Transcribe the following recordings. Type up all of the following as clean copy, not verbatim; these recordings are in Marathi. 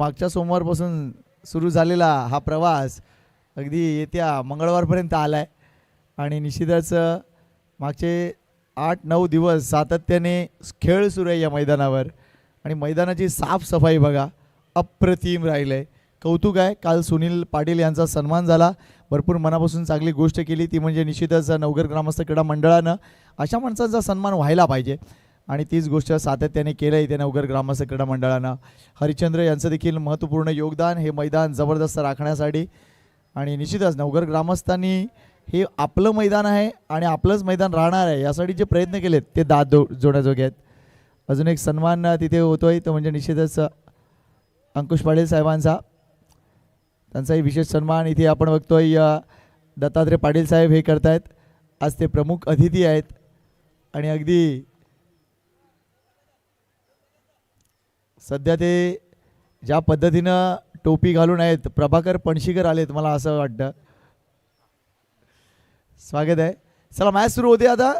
मागच्या सोमवारपासून सुरू झालेला हा प्रवास अगदी येत्या मंगळवारपर्यंत आला आहे आणि निश्चितच मागचे 8-9 दिवस सातत्याने खेळ सुरू आहे या मैदानावर आणि मैदानाची साफसफाई बघा अप्रतिम राहिलं आहे. कौतुक आहे. काल सुनील पाटील यांचा सन्मान झाला. भरपूर मनापासून चांगली गोष्ट केली ती म्हणजे निश्चितच नवघर ग्रामस्थ क्रीडा मंडळानं अशा माणसांचा सन्मान व्हायला पाहिजे आणि तीच गोष्ट सातत्याने केलं आहे त्या नवघर ग्रामस्थ क्रीडा मंडळानं. हरिश्चंद्र यांचं देखील महत्त्वपूर्ण योगदान हे मैदान जबरदस्त राखण्यासाठी आणि निश्चितच नवघर ग्रामस्थांनी हे आपलं मैदान आहे आणि आपलंच मैदान राहणार आहे यासाठी जे प्रयत्न केलेत ते दाद जोडण्याजोगे आहेत. अजून एक सन्मान तिथे होतोय तो म्हणजे निश्चितच अंकुश पाटील साहेबांचा. त्यांचाही विशेष सन्मान इथे आपण बघतोय दत्तात्रय पाटील साहेब हे करतायत. आज ते प्रमुख अतिथी आहेत आणि अगदी सध्या ते ज्या पद्धतीनं टोपी घालून आहेत प्रभाकर पणशीकर आलेत मला असं वाटतं. स्वागत आहे. चला मॅच सुरू होते आता.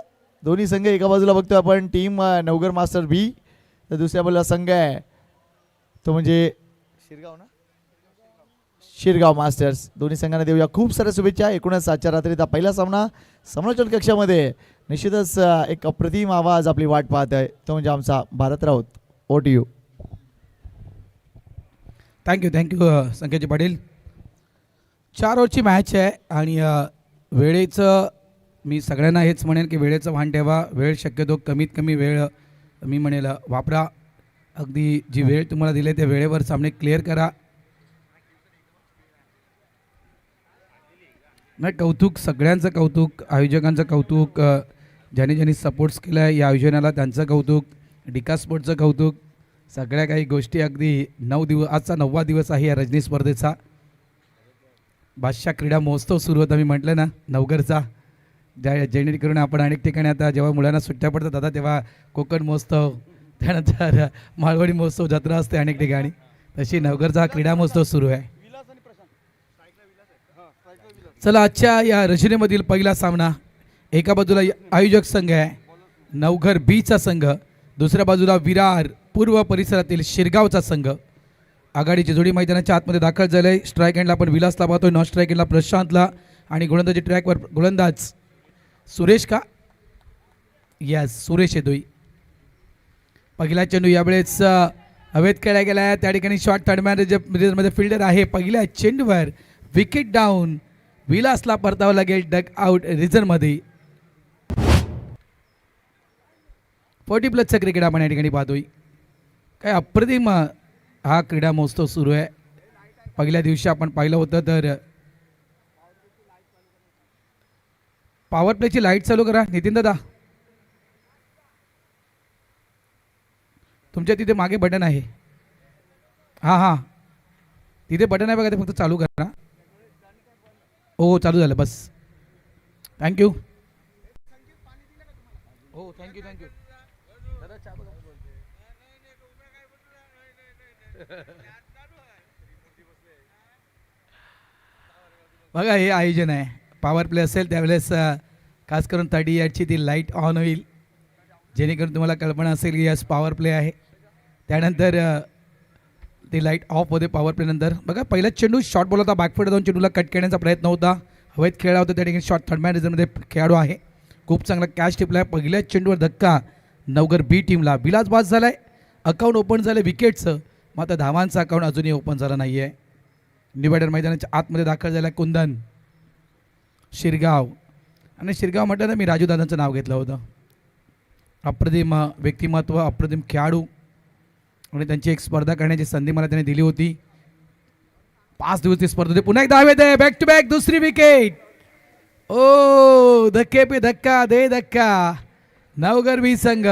दोन्ही संघ एका बाजूला बघतोय आपण टीम नवघर मास्टर बी तर दुसऱ्या बाजूला संघ आहे तो म्हणजे शिरगाव ना शिरगाव मास्टर्स. दोन्ही संघांना देऊया खूप साऱ्या शुभेच्छा. 19/7च्या रात्रीचा पहिला सामना समालोचन कक्षामध्ये निश्चितच एक अप्रतिम आवाज आपली वाट पाहत आहे तो म्हणजे आमचा Bharat Raut. Over to you. Thank you संकेतजी पाटील. 4 ओव्हरची मॅच आहे आणि वेळेचं मी सगळ्यांना हेच म्हणेन की वेळेचं भान ठेवा. वेळ शक्यतो कमीत कमी वेळ मी म्हणेल वापरा. अगदी जी वेळ तुम्हाला दिली त्या वेळेवर सामने क्लिअर करा. नाही कौतुक सगळ्यांचं कौतुक आयोजकांचं कौतुक ज्यांनी ज्यांनी सपोर्ट्स केला आहे या आयोजनाला त्यांचं कौतुक डिका स्पोर्टचं कौतुक. सगळ्या काही गोष्टी अगदी 9 दिवस आजचा 9वा दिवस आहे या रजनी स्पर्धेचा. बादशाह क्रीडा महोत्सव सुरू होता मी म्हटलं ना नवघरचा जेणेकरून आपण अनेक ठिकाणी आता जेव्हा मुलांना सुट्ट्या पडतात आता तेव्हा कोकण महोत्सव त्यानंतर माळवणी महोत्सव जत्रा असते अनेक ठिकाणी तशी नवघरचा हा क्रीडा महोत्सव सुरू आहे. चला आजच्या या रचनेमधील पहिला सामना एका बाजूला आयोजक संघ आहे नवघर बीचा संघ दुसऱ्या बाजूला विरार पूर्व परिसरातील शिरगावचा संघ. आघाडीची जोडी मैदानाच्या आतमध्ये दाखल झाले. स्ट्राईक एंडला आपण विलासला पाहतोय नॉन स्ट्राईक एंडला प्रशांतला आणि गोलंदाजी ट्रॅकवर गोलंदाज सुरेश का यस सुरेश येतोय. पहिला चेंडू यावेळेस हवेत खेळला गेला आहे त्या ठिकाणी शॉट थर्डमॅन रिझर्व्हमध्ये फिल्डर आहे. पहिल्या चेंडूवर विकेट डाऊन विलासला परतावं लागेल डक आउट रिझर्व्हमध्ये. 40+ क्रिकेट आपण या ठिकाणी पाहतोय. काय अप्रतिम हा क्रीडा महोत्सव सुरू आहे. पहिल्या दिवशी आपण पाहिलं होतं तर पॉवर प्लेची लाईट चालू करा नितीन दादा. तुमच्या तिथे मागे बटन आहे. हां तिथे बटन आहे बघा ते फक्त चालू करा. हो चालू झालं बस. थँक्यू. हो थँक्यू बघा हे आयोजन आहे. पॉवर प्ले असेल त्यावेळेस खास करून 30 यार्डची ती लाईट ऑन होईल जेणेकरून तुम्हाला कल्पना असेल की यस पॉवर प्ले आहे. त्यानंतर ती लाईट ऑफ होते पॉवर प्ले नंतर. बघा पहिला चेंडू शॉट बॉल होता बॅकफुट जाऊन चेंडूला कट करण्याचा प्रयत्न होता. हवेत खेळला होता त्या ठिकाणी शॉट थर्डमॅन रिझर्व्हमध्ये खेळाडू आहे. खूप चांगला कॅच टिपला आहे. पहिल्या चेंडूवर धक्का नवघर बी टीमला. विलास बाद झाला आहे. अकाउंट ओपन झालं विकेटचं मात्र धावांचं अकाउंट अजूनही ओपन झालं नाही आहे. डिवायडर मैदानाच्या आतमध्ये दाखल झाला कुंदन शिरगाव आणि शिरगाव म्हटलं ना मी राजू दादांचं नाव घेतलं होतं. अप्रतिम व्यक्तिमत्व अप्रतिम खेळाडू आणि त्यांची एक स्पर्धा करण्याची संधी मला त्यांनी दिली होती. 5 दिवस ती स्पर्धा होती. पुन्हा एकदा हवेत आहे बॅक टू बॅक दुसरी विकेट. ओ धक्के पे धक्का दे धक्का. नवघर बी संघ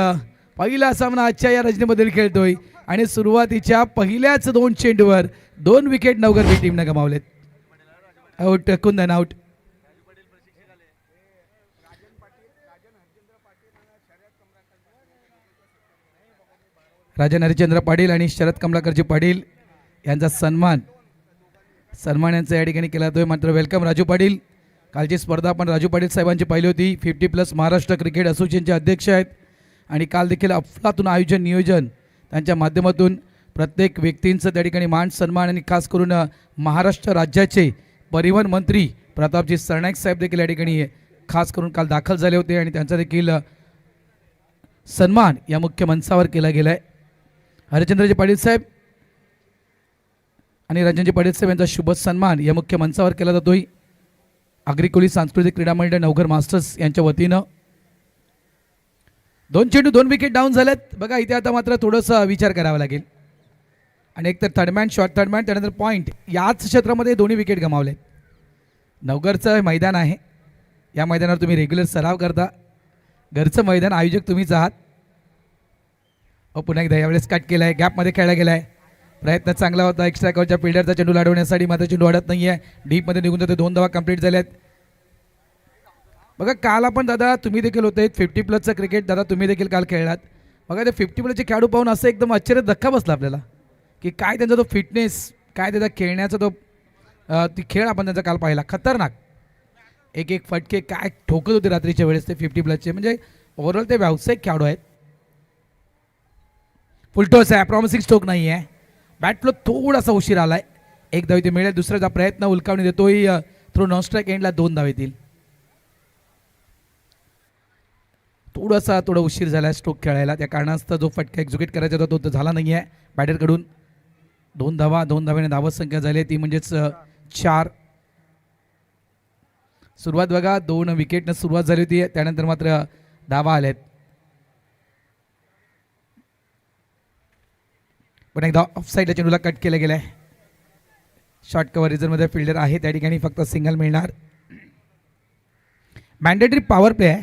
पहिला सामना आजच्या या रजनीमध्ये खेळतोय आणि सुरुवातीच्या पहिल्याच 2 चेंडूवर 2 विकेट नवघर बी टीमने गमावलेत. आउट कुंदन आउट. राजन हरिश्चंद्र पाटील आणि शरद कमलाकरजी पाटील यांचा सन्मान यांचा या ठिकाणी केला जातोय. मात्र वेलकम राजू पाटील. कालची स्पर्धा आपण राजू पाटील साहेबांची पाहिली होती. 50+ महाराष्ट्र क्रिकेट असोसिएशनचे अध्यक्ष आहेत आणि काल देखील अफलातून आयोजन नियोजन त्यांच्या माध्यमातून प्रत्येक व्यक्तींचं त्या ठिकाणी मान सन्मान आणि खास करून महाराष्ट्र राज्याचे परिवहन मंत्री प्रतापजी सरनाईक साहेब देखील या ठिकाणी खास करून काल दाखल झाले होते आणि त्यांचा देखील सन्मान या मुख्य मंचावर केला गेला आहे. हरिचंद्रजी पाटील साहेब आणि रंजनजी पाटील साहेब यांचा शुभ सन्मान या मुख्य मंचावर केला जातोय. आग्रिकोली सांस्कृतिक क्रीडा मंडळ नवघर मास्टर्स यांच्या वतीनं 2 चेंडू 2 विकेट डाऊन झालेत. बघा इथे आता मात्र थोडंसं विचार करावा लागेल आणि एक तर थर्डमॅन शॉर्ट थर्डमॅन त्यानंतर पॉईंट याच क्षेत्रामध्ये दोन्ही विकेट गमावलेत. नवघरचं मैदान आहे, या मैदानावर तुम्ही रेग्युलर सराव करता, घरचं मैदान आयोजक तुम्हीच आहात. पुन्हा एकदा यावेळेस कट केला आहे, गॅपमध्ये खेळला गेला आहे. प्रयत्न चांगला होता एक्स्ट्रा कव्हरच्या फिल्डरचा चेंडू लाडवण्यासाठी, मात्र चेंडू अडत नाही आहे. डीपमध्ये निघून जाते. 2 धावा कंप्लीट झाल्यात. बघा काल आपण दादा तुम्ही देखील होते 50+ क्रिकेट दादा तुम्ही देखील काल खेळलात. बघा ते 50+ खेळाडू पाहून असं एकदम आश्चर्य धक्का बसला आपल्याला की काय त्यांचा तो फिटनेस, काय त्याचा खेळण्याचा तो ती खेळ आपण त्यांचा काल पाहिला. खतरनाक एक एक फटके काय ठोकत होते रात्रीच्या वेळेस ते 50+चे. म्हणजे ओव्हरऑल ते व्यावसायिक खेळाडू आहेत. फुलटॉस आहे, प्रॉमिसिंग स्ट्रोक नाही आहे. बॅट फ्लो थोडासा उशीर आलाय. 1 धाव इथे मिळेल. दुसऱ्याचा प्रयत्न उलकावणी देतोय थ्रू नॉन स्ट्राईक एंडला 2 धाव येतील. थोडा उशीर झाला स्ट्रोक खेळायला, त्या कारणास्तव जो फटका एक्झिक्यूट करायचा होता तो झाला नाही आहे बॅटरकडून. 2 धावा, 2 धाव्याने धावत संख्या झाली ती म्हणजेच 4. सुरुवात बघा 2 विकेटनं सुरुवात झाली होती, त्यानंतर मात्र धावा आल्यात. पण एकदा ऑफसाईडच्या चेंडूला कट केलं गेलं आहे. शॉर्ट कव्हर रिझर्वमध्ये फिल्डर आहे, त्या ठिकाणी फक्त सिंगल मिळणार. मॅन्डेटरी पॉवर प्ले आहे.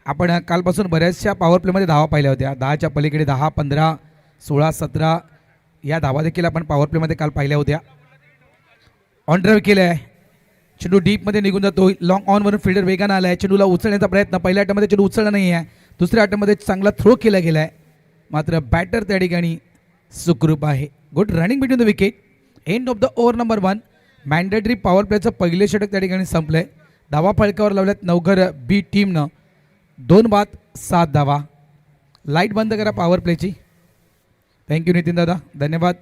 आपण कालपासून बऱ्याचशा पॉवर प्लेमध्ये धावा पाहिल्या होत्या. 10च्या पलीकडे 10, 15, 16, 17 या धावा देखील आपण पॉवर प्लेमध्ये काल पाहिल्या होत्या. ऑन ड्राईव्ह केलं आहे, चेंडू डीपमध्ये निघून जातो. लॉंग ऑनवरून फिल्डर वेगानं आला आहे. चेंडूला उचलण्याचा प्रयत्न, पहिल्या अटॅमध्ये चेंडू उचलला नाही आहे, दुसऱ्या अटॅमध्ये चांगला थ्रो केला गेला आहे. मात्र बॅटर त्या ठिकाणी सुखरूप आहे. Good running between the wicket. End of the over number 1. Mandatory power प्लेचं पहिले षटक त्या ठिकाणी संपलंय. धावा फळकावर लावल्यात नवघर बी टीमनं. 2 बाद 7 धावा. लाईट बंद करा पॉवर प्लेची. थँक्यू नितीन दादा, धन्यवाद.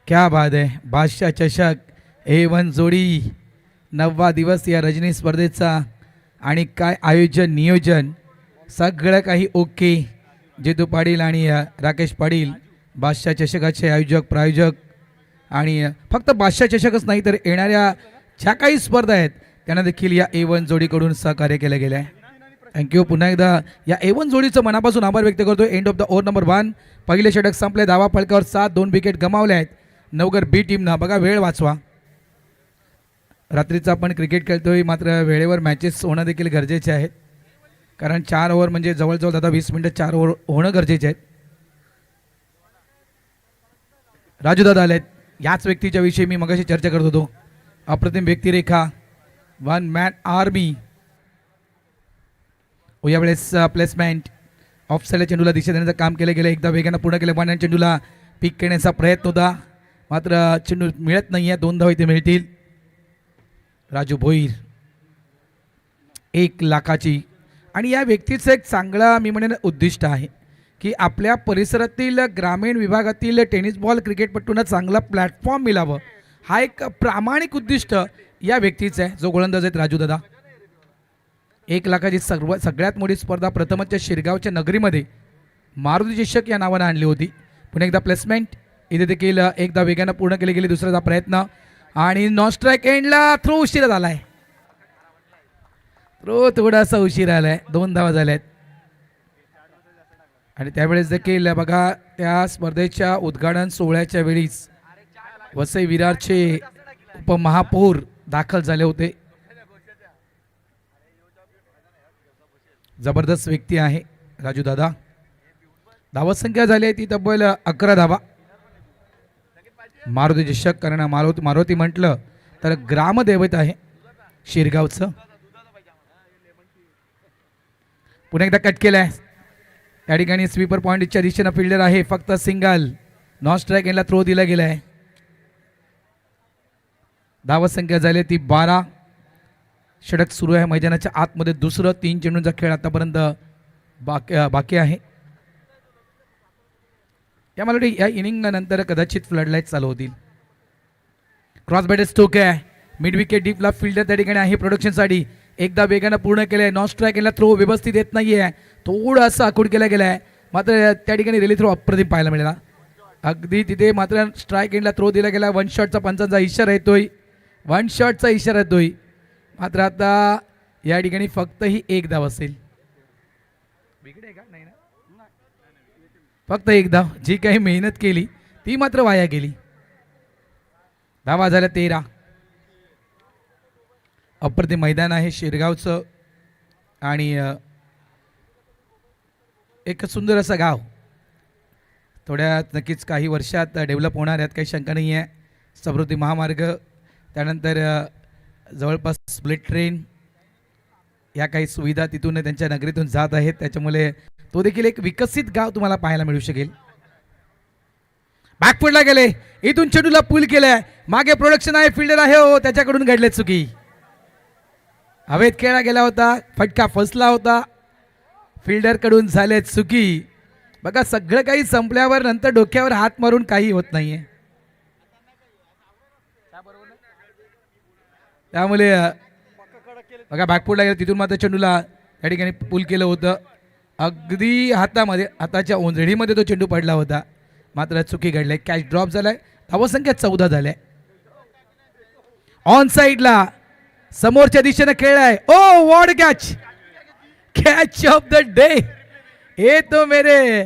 क्या बात आहे. बादशाह चषक A1 जोडी 9वा दिवस या रजनी स्पर्धेचा आणि काय आयोजन नियोजन सगळं काही ओके. जेतू पाटील आणि राकेश पाटील बादशाह चषकाचे आयोजक प्रायोजक. आणि फक्त बादशाह चषकच नाही तर येणाऱ्या ज्या काही स्पर्धा आहेत त्यांना देखील या A1 जोडीकडून सहकार्य केलं गेलं आहे. थँक्यू. पुन्हा एकदा या A1 जोडीचं मनापासून आभार व्यक्त करतो. End of the over number 1. पहिले षटक संपले. धावा फळकावर 7, 2 विकेट गमावले आहेत नवघर बी टीमनं. बघा वेळ वाचवा. रात्रीचं आपण क्रिकेट खेळतोय, मात्र वेळेवर मॅचेस होणं देखील गरजेचे आहेत. कारण 4 ओव्हर म्हणजे जवळजवळ आता 20 मिनिटं 4 ओव्हर होणं गरजेचे आहेत. राजू दादा आलेत. याच व्यक्तीच्या विषयी मी मगाशी चर्चा करत होतो. अप्रतिम व्यक्तिरेखा, 1 मॅन आर्मी. यावेळेस प्लेसमेंट ऑफ साईडला चेंडूला दिशा देण्याचं काम केलं गेलं. एकदा वेगानं पूर्ण केलं. 1 चेंडूला पीक करण्याचा प्रयत्न होता, मात्र चेंडू मिळत नाही आहे. 2 धावा इथे मिळतील. राजू भोईर 1 लाखाची. आणि या व्यक्तीचं एक चांगला मी म्हणेन उद्दिष्ट आहे की आपल्या परिसरातील ग्रामीण विभागातील टेनिस बॉल क्रिकेटपटूंना चांगला प्लॅटफॉर्म मिळावं. हा एक प्रामाणिक उद्दिष्ट या व्यक्तीचं आहे, जो गोलंदाज आहेत राजू दादा. 1 लाखाची सगळ्यात मोठी स्पर्धा प्रथमच्या शिरगावच्या नगरीमध्ये मारुती चषक या नावानं आणली होती. पुन्हा एकदा प्लेसमेंट इथे देखील एकदा वेगानं पूर्ण केली गेली. दुसऱ्याचा प्रयत्न आणि नॉन स्ट्राईक एंडला थ्रो उशिरा झालाय. थ्रो थोडासा उशिरा आलाय. 2 धावा झाल्यात. आणि त्यावेळेस देखील बघा त्या स्पर्धेच्या उद्घाटन सोहळ्याच्या वेळीच वसई विरारचे उपमहापौर दाखल झाले होते. जबरदस्त व्यक्ती आहे राजू दादा. धावसंख्या झाली आहे ती तब्बल 11 धावा. मारुती चषक कारण मारुती म्हटलं तर ग्रामदैवत आहे शिरगावचं. पुन्हा एकदा कट केलाय. त्या ठिकाणी स्वीपर पॉईंटच्या दिशेनं फिल्डर आहे, फक्त सिंगल. नॉन स्ट्राईक यांना थ्रो दिला गेलाय. धावसंख्या झाली ती 12. षटक सुरू आहे मैदानाच्या आतमध्ये. दुसरं 3 चेंडूंचा खेळ आतापर्यंत बाकी आहे. मला वाटतं या इनिंग नंतर कदाचित फ्लडलाईट चालू होतील. क्रॉस बॅट स्टोक आहे. मिड विकेट डीपला फिल्डर त्या ठिकाणी आहे प्रोडक्शनसाठी. एकदा वेगानं पूर्ण केलंय. नॉन स्ट्राईक याला थ्रो व्यवस्थित येत नाहीये, थोडासा आखूड केला गेलाय. मात्र त्या ठिकाणी रिली थ्रो अप्रतिम पाहायला मिळाला. अगदी तिथे मात्र स्ट्राईक एंडला थ्रो दिला गेला. 1 शॉटचा पंचांचा इशारा येतोय. 1 शॉटचा इशारा येतोय. मात्र आता या ठिकाणी फक्त ही 1 धाव असेल. नाही ना, फक्त 1 धाव. जी काही मेहनत केली ती मात्र वाया गेली. धावा झाल्या 13. अप्रतिम मैदान आहे शिरगावचं आणि एक सुंदर असं गाव. थोड्यात नक्कीच काही वर्षात डेव्हलप होणार यात काही शंका नाही आहे. समृद्धी महामार्ग, त्यानंतर जवळपास स्प्लिट ट्रेन, या काही सुविधा तिथून त्यांच्या नगरीतून जात आहेत. त्याच्यामुळे तो देखील एक विकसित गाव तुम्हाला पाहायला मिळू शकेल. बॅकफुटला गेले. इथून चेंडूला पूल केलाय. मागे प्रोडक्शन आहे, फिल्डर आहे, हो त्याच्याकडून घडले चुकी. हवेत खेळला गेला होता, फटका फसला होता. फिल्डर कडून झाले चुकी. बघा सगळं काही संपल्यावर नंतर डोक्यावर हात मारून काही होत नाहीये. त्यामुळे बघा बॅकफुटला गेला. तिथून मात्र चेंडूला या ठिकाणी पूल केलं होतं. अगदी हातामध्ये, हाताच्या ओंजळीमध्ये तो चेंडू पडला होता. मात्र चुकी घडली. कॅच ड्रॉप झालाय. धावसंख्या 14 झाल्या. ऑन साइडला समोरच्या दिशेने खेळलाय. Oh what catch, catch of the day. हे तो मेरे,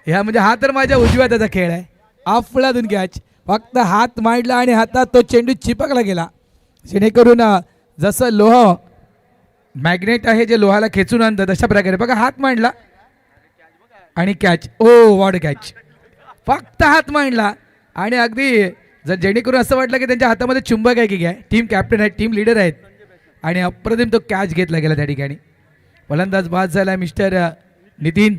ह्या म्हणजे हा तर माझ्या उजव्या हाताचा खेळ आहे. अफलातून कॅच. फक्त हात मांडला आणि हातात तो चेंडू चिपकला गेला. जेणेकरून जसं लोह मॅग्नेट आहे जे लोहाला खेचून आणतं तशा प्रकारे बघा हात मांडला आणि कॅच. O what catch. फक्त हात मांडला आणि अगदी जर जेणेकरून असं वाटलं की त्यांच्या हातामध्ये चुंबक आहे की काय. टीम कॅप्टन आहेत, टीम लीडर आहेत आणि अप्रतिम तो कॅच घेतला गेला त्या ठिकाणी. फलंदाज बाद झाला मिस्टर नितीन.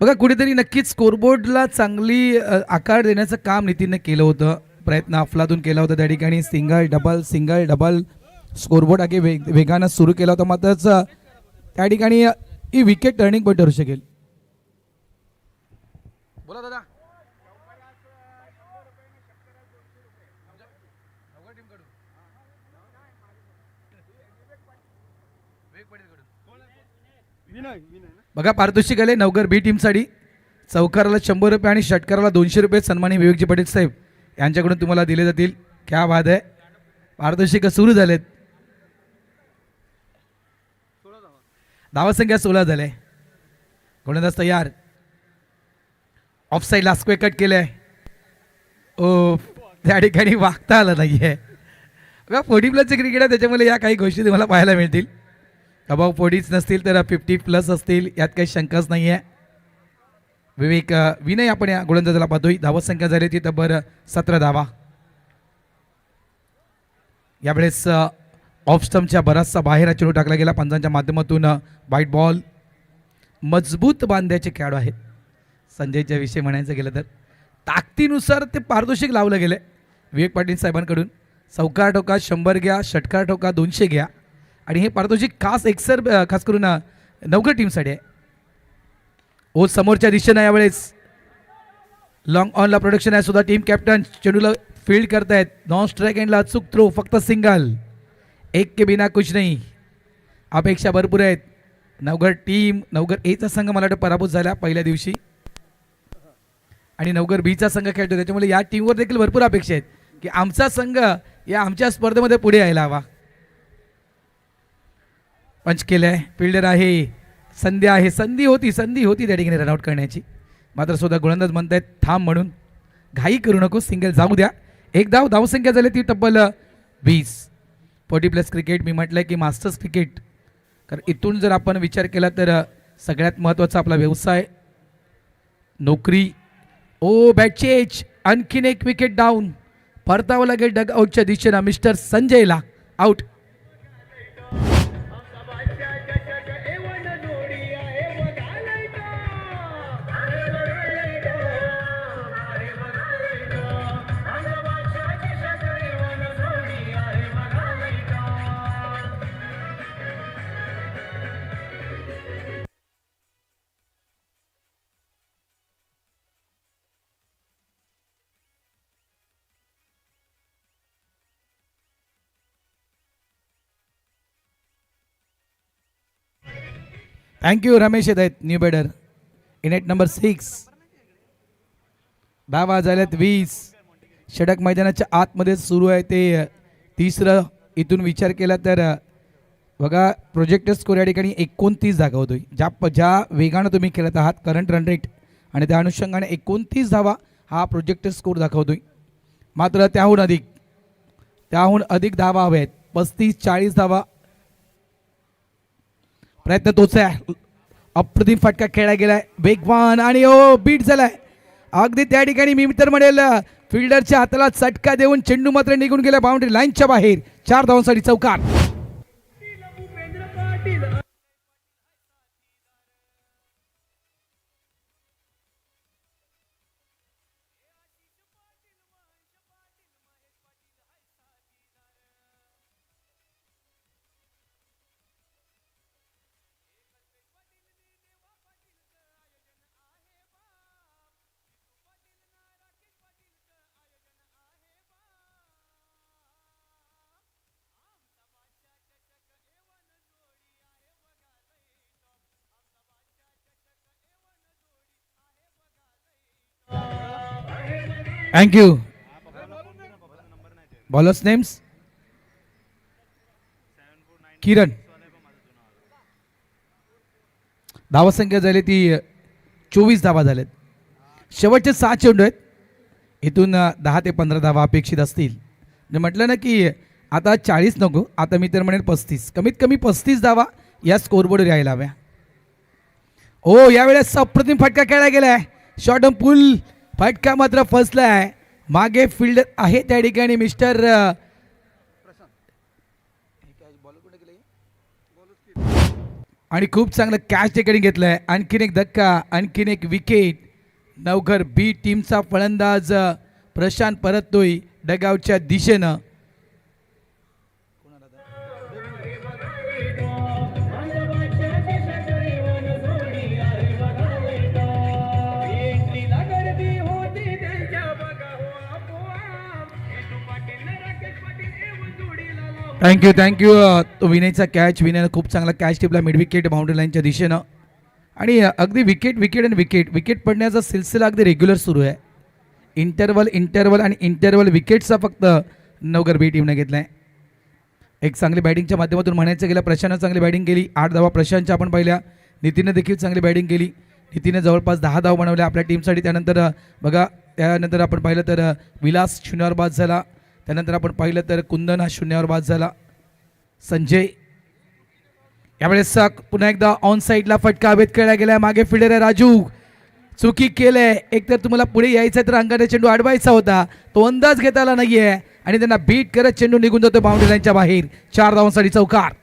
बघा कुठेतरी नक्कीच स्कोरबोर्डला चांगली आकार देण्याचं काम नितीनने केलं होतं. प्रयत्न अफलातून केला होता त्या ठिकाणी. सिंगल डबल स्कोरबोर्ड आगे वेगानं सुरू केला होता. मात्र त्या ठिकाणी ही विकेट टर्निंग पॉईंट ठरू शकेल. बोला दादा. बघा पारितोषिक आले नवघर बी टीमसाठी. चौकाराला 100 रुपये आणि षटकाराला 200 रुपये सन्मानी विवेकजी पटेल साहेब यांच्याकडून तुम्हाला दिले जातील. क्या बात आहे. पारितोषिक सुरू झालेत. धावसंख्या 16 झाले. गोलंदाज तयार. ऑफ साईड लास्ट कट केलंय. ओ त्या ठिकाणी वागता आलं नाहीये. बघा 40+ क्रिकेट आहे त्याच्यामुळे या काही गोष्टी तुम्हाला पाहायला मिळतील. अबाव 40 नसतील तर 50+ असतील यात काही शंकाच नाही आहे. विनय आपण या गोलंदाजाला पाहतोय. धावसंख्या झाली ती तब्बल 17 धावा. यावेळेस ऑफ स्टंपच्या बराचसा बाहेर चेंडू टाकला गेला. पंचांच्या माध्यमातून व्हाईट बॉल. मजबूत बांध्याचे खेळाडू आहेत. संजयच्या विषयी म्हणायचं गेलं तर ताकदीनुसार ते पारितोषिक लावलं गेलं विवेक पाटील साहेबांकडून. चौकार ठोका 100 घ्या, षटकार ठोका 200 घ्या. आणि हे पारितोषिक खास एक्सर खास करून नवघर टीमसाठी आहे. ओ समोरच्या दिशेनं यावेळेस लॉंग ऑनला प्रोडक्शन आहे सुद्धा. टीम कॅप्टन चेंडूला फील्ड करतायत. नॉन स्ट्राईक एंडला अचूक थ्रो, फक्त सिंगल. एक के बिना कुछ नाही. अपेक्षा भरपूर आहेत. नवघर टीम, नवघर एचा संघ मला वाटतं पराभूत झाला पहिल्या दिवशी आणि नवघर बीचा संघ खेळतो, त्याच्यामुळे या टीमवर देखील भरपूर अपेक्षा आहेत की आमचा संघ या आमच्या स्पर्धेमध्ये पुढे यायला हवा. पंच केलंय. फिल्डर आहे. संधी आहे. संधी होती त्या ठिकाणी रनआउट करण्याची. मात्र सुद्धा गोलंदाज म्हणतायत थांब म्हणून, घाई करू नको, सिंगल जाऊ द्या. एक धावसंख्या झाली ती तब्बल 20. 40+ क्रिकेट मी म्हटलंय की मास्टर्स क्रिकेट. कारण इथून जर आपण विचार केला तर सगळ्यात महत्त्वाचा आपला व्यवसाय, नोकरी. ओ बॅट चेंज, आणखीन एक विकेट डाऊन. परतावं लागेल डग आउटच्या दिशेनं. मिस्टर संजयला आउट. थँक्यू रमेश येत आहेत न्यू बेडर. इनेट नंबर 6. धावा झाल्यात 20. षटक मैदानाच्या आतमध्ये सुरू आहे ते तिसरं. इथून विचार केला तर बघा प्रोजेक्टर स्कोर या ठिकाणी 29 दाखवतोय. ज्या वेगानं तुम्ही खेळत आहात करंट रन रेट आणि त्या अनुषंगाने 29 धावा हा प्रोजेक्टर स्कोर दाखवतोय. मात्र त्याहून अधिक धावा हव्या आहेत. 35-40 धावा. प्रयत्न तोच आहे. अप्रतिम फटका खेळला गेलाय, वेगवान आणि ओ बीट झालाय अगदी त्या ठिकाणी. मी तर म्हणेल फिल्डरच्या हाताला चटका देऊन चेंडू मात्र निघून गेला बाउंड्री लाईनच्या बाहेर. 4 धावांसाठी चौकार. थँक्यू. बॉलर्स नेम्स किरण. धावसंख्या झाली ती 24 धावा झालेत. शेवटचे 6 चेंडू आहेत. इथून 10 ते 15 धावा अपेक्षित असतील. म्हटलं ना की आता 40 नको, आता मी तर म्हणेल 35, कमीत कमी 35 धावा या स्कोरबोर्डवर यायला हव्या. ओ यावेळेस अप्रतिम फटका खेळला गेलाय. शॉर्ट ऑन पुल फटका मात्र फसलाय. मागे फिल्डर आहे त्या ठिकाणी मिस्टर आणि खूप चांगलं कॅच ठिकाणी घेतलंय. आणखीन एक धक्का, आणखीन एक विकेट. नवघर बी टीमचा फलंदाज प्रशांत परततोय डगआउटच्या दिशेनं. थँक्यू. तो विनयचा कॅच, विनयनं खूप चांगला कॅच टिपला मिड विकेट बाउंड्री लाईनच्या दिशेनं. आणि अगदी विकेट पडण्याचा सिलसिला अगदी रेग्युलर सुरू आहे. इंटरवल विकेटचा फक्त नवघर बी टीमने घेतला आहे. एक चांगली बॅटिंगच्या माध्यमातून म्हणायचं गेलं प्रशांतनं चांगली बॅटिंग केली. 8 धावा प्रशांतच्या आपण पाहिल्या. नितीनने देखील चांगली बॅटिंग केली. नितीनने जवळपास 10 धावा बनवल्या आपल्या टीमसाठी. त्यानंतर आपण पाहिलं तर विलास शून्यावर बाद झाला. त्यानंतर आपण पाहिलं तर कुंदन हा शून्यावर बाद झाला. संजय यावेळेस पुन्हा एकदा ऑन साईडला फटका हवेत खेळला गेलाय. मागे फिल्डर आहे राजू. चुकी केलंय. एकतर तुम्हाला पुढे यायचं तर अंगाने चेंडू अडवायचा होता, तो अंदाज घेता आला नाहीये आणि त्यांना बीट करत चेंडू निघून जातो बाउंड्री लाईनच्या बाहेर. 4 धावांसाठी चौकार.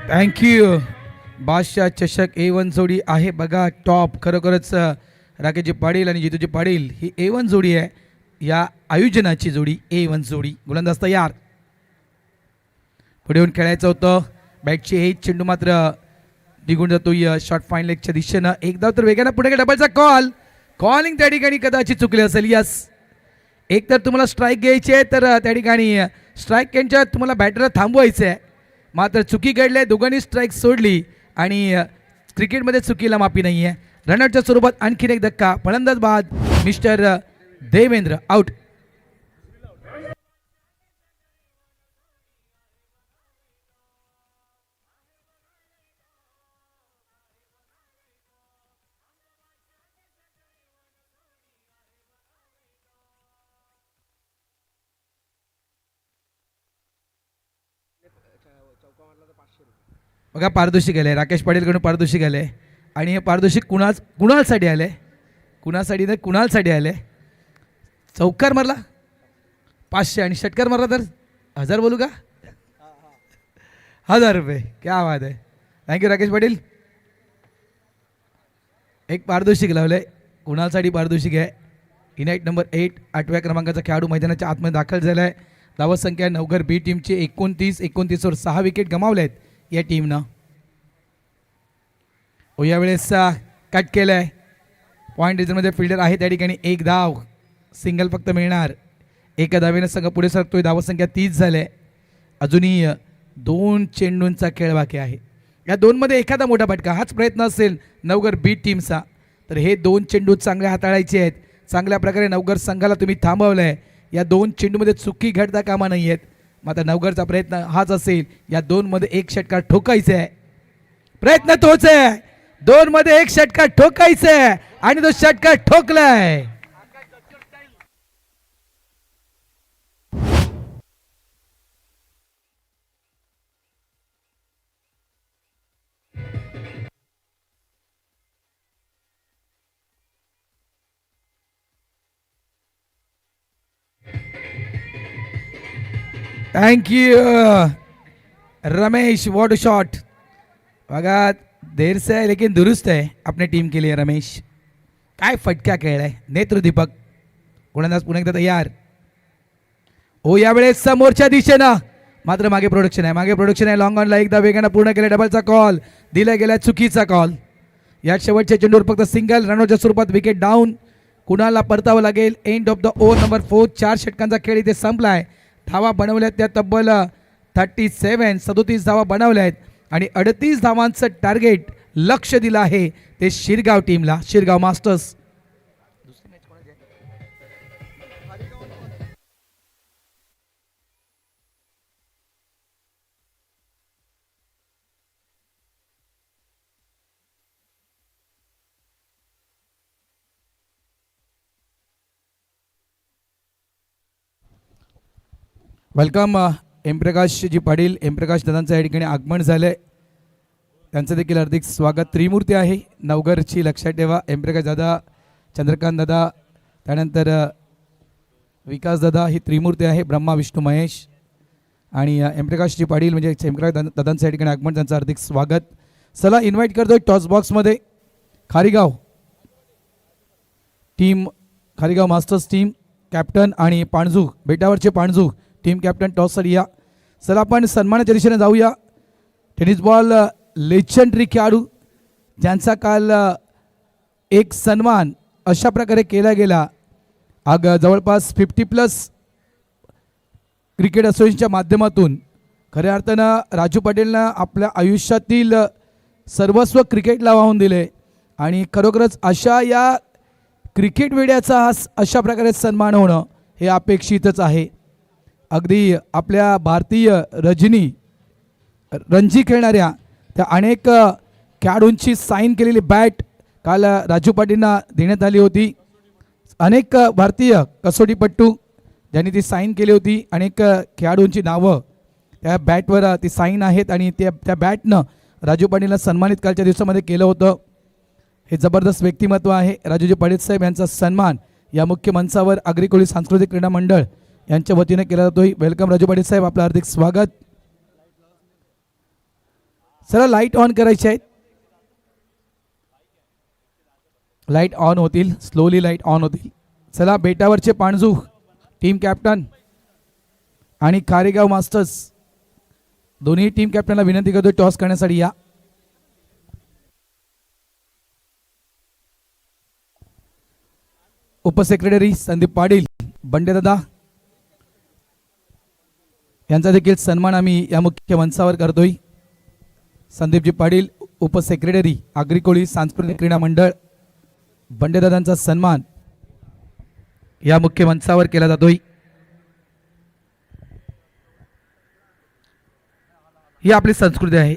थँक्यू. बादशाह चषक A1 जोडी आहे बघा. टॉप खरोखरच राकेशजी पाटील आणि जितूजी पाटील ही A1 जोडी आहे. या आयोजनाची जोडी A1 जोडी. गोलंदाज तयार, पुढे येऊन खेळायचं होतं. बॅटची एक चेंडू मात्र निघून जातोय शॉर्ट फाईन लेगच्या दिशेनं. एक धाव तर वेगानं पुढे डबलचा कॉल. कॉलिंग त्या ठिकाणी कदाचित चुकले असेल. यस, एक तर तुम्हाला स्ट्राईक घ्यायची आहे तर त्या ठिकाणी स्ट्राईक यांच्या तुम्हाला बॅटरला थांबवायचं आहे. मात्र चुकी घडली, दोघांनी स्ट्राईक सोडली आणि क्रिकेटमध्ये चुकीला माफी नाही आहे. रनआउटच्या स्वरूपात आणखीन एक धक्का. फलंदाज बाद मिस्टर देवेंद्र आउट. बघा पारितोषिक आले राकेश पाटीलकडून पारितोषिक आले आणि हे पारितोषिक कुणालसाठी आले, कुणासाठी नाही कुणालसाठी आले. चौकार मारला 500 आणि षटकार मारला तर 1000 बोलू का? 1000 रुपये. क्या बात आहे. थँक्यू राकेश पाटील. एक पारितोषिक लावलंय कुणालसाठी. पारितोषिक आहे इनाईट नंबर 8 8व्या क्रमांकाचा खेळाडू मैदानाच्या आतमध्ये दाखल झाला आहे. धावत संख्या नवघर बी टीमची 29-29वर 6 विकेट गमावले आहेत या टीमनं. यावेळेस कट केलं आहे. पॉईंट रिझनमध्ये फिल्डर आहे त्या ठिकाणी. एक धाव, सिंगल फक्त मिळणार. एका धावेनं संघ पुढे सरतोय. धावत संख्या 30 झाले. अजूनही 2 चेंडूंचा खेळ बाकी आहे. या 2मध्ये एखादा मोठा फटका हाच प्रयत्न असेल नवघर बी टीमचा तर हे 2 चेंडू चांगले हाताळायचे आहेत. चांगल्या प्रकारे नवघर संघाला तुम्ही थांबवलं आहे. या 2 चेंडूमध्ये चुकी घडता कामा नाही आहेत. मात्र नवघरचा प्रयत्न हाच असेल. या 2मध्ये एक षटकार ठोकायचा आहे. प्रयत्न तोच आहे. 2मध्ये एक षटकार ठोकायचा आहे आणि तो षटकार ठोकलाय. थँक्यू रमेश. What shot. बघा देर से है लेकिन दुरुस्त है अपने टीम के लिए. रमेश काय फटका खेळलाय. नेत्रदीपक. गोलंदाज पुन्हा एकदा तयार. यावेळेस समोरच्या दिशेनं मात्र मागे प्रोडक्शन आहे. लॉंग ऑनला एकदा वेगानं पूर्ण केलं. डबलचा कॉल दिला गेला. चुकीचा कॉल. या शेवटच्या चेंडूवर फक्त सिंगल रनआउटच्या स्वरूपात विकेट डाऊन. कुणाला परतावं लागेल. End of the over number 4. 4 षटकांचा खेळ इथे संपलाय. धावा बनवल्यात त्या तब्बल 37 धावा बनवल्या आहेत आणि 38 धावांचं टार्गेट लक्ष दिलं आहे ते शिरगाव टीमला. शिरगाव मास्टर्स. वेलकम एमप्रकाशजी पाटील. एमप्रकाश दादांचं या ठिकाणी आगमन झालं आहे. त्यांचं देखील हार्दिक स्वागत. त्रिमूर्ती आहे नवघरची, लक्षात ठेवा. एमप्रकाश दादा, चंद्रकांत दादा, त्यानंतर विकास दादा ही त्रिमूर्ती आहे. ब्रह्मा विष्णू महेश आणि एमप्रकाशजी पाटील म्हणजे एमप्रकाश दादांचं या ठिकाणी आगमन. त्यांचं हार्दिक स्वागत. चला इन्व्हाइट करतोय टॉस बॉक्समध्ये खारीगाव टीम, खारीगाव मास्टर्स टीम कॅप्टन आणि पाणजू बेटावरचे पाणजू टीम कॅप्टन टॉससाठी या. चला आपण सन्मानाच्या दिशेने जाऊया. टेनिस बॉल लेजंडरी खेळाडू ज्यांचा काल एक सन्मान अशा प्रकारे केला गेला. जवळपास 50+ क्रिकेट असोसिएशनच्या माध्यमातून खऱ्या अर्थानं राजू पाटीलनं आपल्या आयुष्यातील सर्वस्व क्रिकेटला वाहून दिले आणि खरोखरच अशा या क्रिकेट वेड्याचा अशा प्रकारे सन्मान होणं हे अपेक्षितच आहे. अगदी आपल्या भारतीय रणजी खेळणाऱ्या त्या अनेक खेळाडूंची साईन केलेली बॅट काल राजू पाटीलना देण्यात आली होती. अनेक भारतीय कसोटीपट्टू ज्यांनी ती साईन केली होती. अनेक खेळाडूंची नावं त्या बॅटवर ती साईन आहेत आणि त्या बॅटनं राजू पाटीलला सन्मानित कालच्या दिवसामध्ये केलं होतं. हे जबरदस्त व्यक्तिमत्व आहे. राजूजी पाटील साहेब यांचा सन्मान या मुख्य मंचावर आग्री सांस्कृतिक क्रीडा मंडळ यांच्या वतीने केला जातोय. वेलकम राजू पाटील साहेब, आपलं हार्दिक स्वागत. चला लाईट ऑन करायचे आहेत. लाईट ऑन होतील, स्लोली लाईट ऑन होतील. चला, बेटावरचे पाणजू टीम कॅप्टन आणि खारेगाव मास्टर्स दोन्ही टीम कॅप्टनला विनंती करतो टॉस करण्यासाठी या. उपसेक्रेटरी संदीप पाटील, बंडेदादा यांचा देखील सन्मान आम्ही या मुख्य मंचावर करतोय. संदीपजी पाटील, उपसेक्रेटरी आगरी कोळी सांस्कृतिक क्रीडा मंडळ, बंडेदादांचा सन्मान या मुख्य मंचावर केला जातोय. ही आपली संस्कृती आहे,